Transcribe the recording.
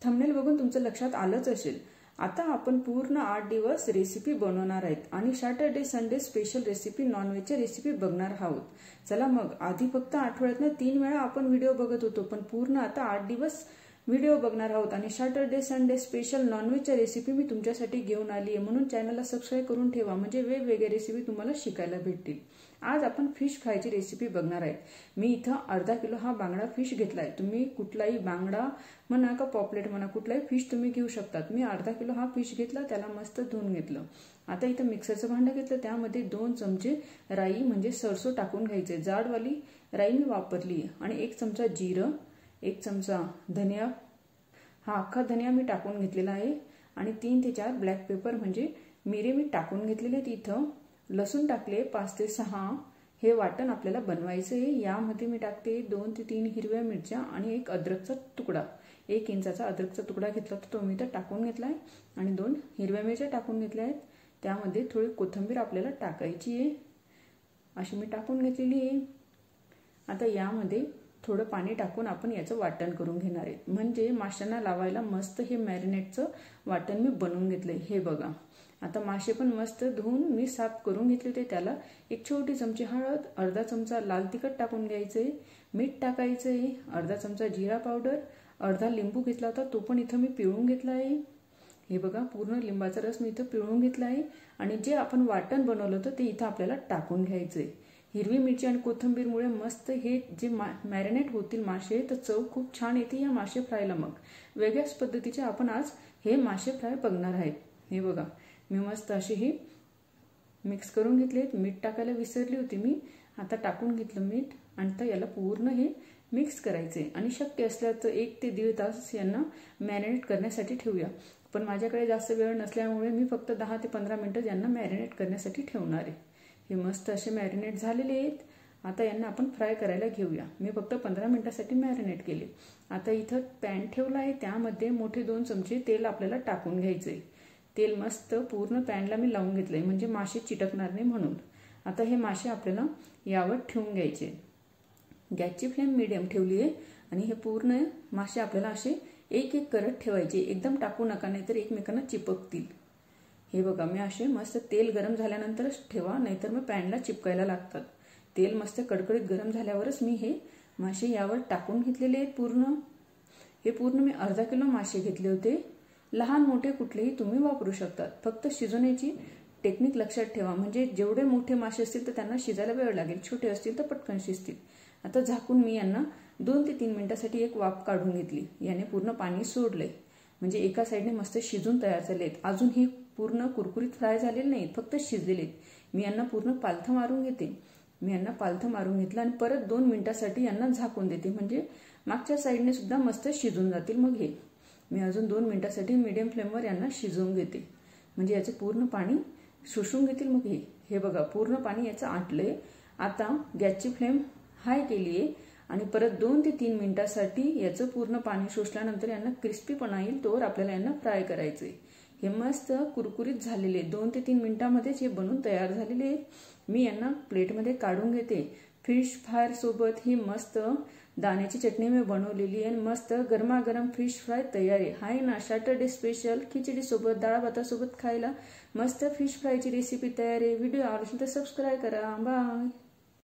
Thumbnail बघून तुमचं लक्षात आलंच असेल। आता आपण पूर्ण 8 दिवस रेसिपी बनवणार आहेत आणि सॅटर्डे संडे स्पेशल रेसिपी नॉनव्हेजची रेसिपी बघणार आहोत। चला मग, आधी फक्त आठवड्यातनं 3 वेळा आपण व्हिडिओ बघत होतो, पण पूर्ण आता 8 दिवस व्हिडिओ बघणार आहोत आणि सॅटर्डे संडे स्पेशल नॉनव्हेजची रेसिपी मी तुमच्यासाठी घेऊन आली आहे। म्हणून चॅनलला सबस्क्राइब करून ठेवा, म्हणजे वेगवेगळ्या रेसिपी तुम्हाला शिकायला भेटतील। आज आपण फिश फ्रायची रेसिपी बघणार आहे। मी इथं अर्धा किलो हा बांगडा फिश घेतलाय। तुम्ही कुठलाही बांगडा म्हणा का पॉपलेट म्हणा, कुठलाही फिश तुम्ही घेऊ शकतात। मी अर्धा किलो हा फिश घेतला, त्याला मस्त धुवून घेतलं। आता इथं मिक्सरचं भांडं घेतलं, त्यामध्ये 2 चमचे राई म्हणजे सरसो टाकून घ्यायचे। जाडवाली राई मी वापरली आणि 1 चमचा जिरं, 1 चमचा धनिया, हा अख्खा धनिया मी टाकून घेतलेला आहे आणि 3 ते 4 ब्लॅक पेपर म्हणजे मिरे मी टाकून घेतलेले आहेत। इथं लसूण टाकले 5 ते 6। हे वाटण आपल्याला बनवायचं आहे। यामध्ये मी टाकते 2 ते 3 हिरव्या मिरच्या आणि 1 अद्रकचा तुकडा, 1 इंचाचा अद्रकचा तुकडा घेतला तर तो मी तर टाकून घेतलाय आणि 2 हिरव्या मिरच्या टाकून घेतल्या आहेत। त्यामध्ये थोडी कोथिंबीर आपल्याला टाकायची आहे, अशी मी टाकून घेतलेली आहे। आता यामध्ये थोडं पाणी टाकून आपण याचं वाटण करून घेणार आहे, म्हणजे माशांना लावायला मस्त हे मॅरिनेटचं वाटण मी बनवून घेतलंय। हे बघा, आता मासे पण मस्त धुवून मी साफ करून घेतले होते। त्याला 1 छोटी चमची हळद, अर्धा चमचा लाल तिखट टाकून घ्यायचंय, मीठ टाकायचंय, अर्धा चमचा जिरा पावडर, अर्धा लिंबू घेतला होता तो पण इथं मी पिळून घेतला आहे। हे बघा, पूर्ण लिंबाचा रस मी इथं पिळून घेतला आहे आणि जे आपण वाटण बनवलं होतं ते इथं आपल्याला टाकून घ्यायचंय। हिरवी मिरची आणि कोथिंबीरमुळे मस्त हे जे मॅरिनेट होतील मासे, तर चव खूप छान येते या मासे फ्रायला। मग वेगळ्याच पद्धतीचे आपण आज हे मासे फ्राय बघणार आहेत। हे बघा, मी मस्त असे हे मिक्स करून घेतलेत। मीठ टाकायला विसरली होती मी, आता टाकून घेतलं मीठ आणि तर याला पूर्ण हे मिक्स करायचे आणि शक्य असल्यास 1 ते 1.5 तास यांना मॅरिनेट करण्यासाठी ठेवूया। पण माझ्याकडे जास्त वेळ नसल्यामुळे मी फक्त 10 ते 15 मिनिटं यांना मॅरिनेट करण्यासाठी ठेवणार आहे। हे मस्त असे मॅरिनेट झालेले आहेत। आता यांना आपण फ्राय करायला घेऊया। मी फक्त 15 मिनिटांसाठी मॅरिनेट केले। आता इथं पॅन ठेवला आहे, त्यामध्ये मोठे 2 चमचे तेल आपल्याला टाकून घ्यायचंय। तेल मस्त पूर्ण पॅनला मी लावून घेतलंय, म्हणजे मासे चिटकणार नाही म्हणून। आता हे मासे आपल्याला यावर ठेवून घ्यायचे। गॅसची फ्लेम मीडियम ठेवली आहे आणि हे पूर्ण मासे आपल्याला असे एक एक करत ठेवायचे, एकदम टाकू नका, नाहीतर एकमेकांना चिपकतील। हे बघा, मी असे मस्त तेल गरम झाल्यानंतरच ठेवा, नाहीतर मग पॅनला चिपकायला लागतात। तेल मस्त कडकडीत गरम झाल्यावरच मी हे मासे यावर टाकून घेतलेले आहेत। हे पूर्ण मी अर्धा किलो मासे घेतले होते। लहान मोठे कुठलेही तुम्ही वापरू शकतात, फक्त शिजवण्याची टेक्निक लक्षात ठेवा, म्हणजे जेवढे मोठे मासे असतील तर त्यांना शिजायला वेळ लागेल, छोटे असतील तर पटकन शिजतील। आता झाकून मी यांना 2 ते 3 मिनिटांसाठी एक वाफ काढून घेतली। याने पूर्ण पाणी सोडलंय, म्हणजे एका साईडने मस्त शिजून तयार झालेत। अजून ही पूर्ण कुरकुरीत फ्राय झालेले नाहीत, फक्त शिजलेले आहेत। मी यांना पूर्ण पालथं मारून घेते। मी यांना पालथं मारून घेतलं आणि परत 2 मिनिटांसाठी यांना झाकून देते, म्हणजे मागच्या साईडने सुद्धा मस्त शिजून जातील। मग हे मी अजून 2 मिनिटांसाठी मीडियम फ्लेमवर यांना शिजवून घेते, म्हणजे याचं पूर्ण पाणी शोषून घेतील। मग हे बघा, पूर्ण पाणी याचं आटलंय। आता गॅसची फ्लेम हाय केली आहे आणि परत 2 ते 3 मिनिटांसाठी याचं पूर्ण पाणी शोषल्यानंतर यांना क्रिस्पीपणा येईल तोवर आपल्याला यांना फ्राय करायचंय। हे मस्त कुरकुरीत झालेले 2 ते 3 मिनिटांमध्येच हे बनून तयार झालेले आहेत। मी यांना प्लेटमध्ये काढून घेते। फिश फ्राय सोबत ही मस्त दाण्याची चटणी मी बनवलेली आहे, मस्त गरमागरम फिश फ्राय तयार आहे ना। सॅटर्डे स्पेशल खिचडी सोबत, डाळ भातासोबत खायला मस्त फिश फ्रायची रेसिपी तयार आहे। व्हिडिओ आवडला तर सबस्क्राइब करा। बाय।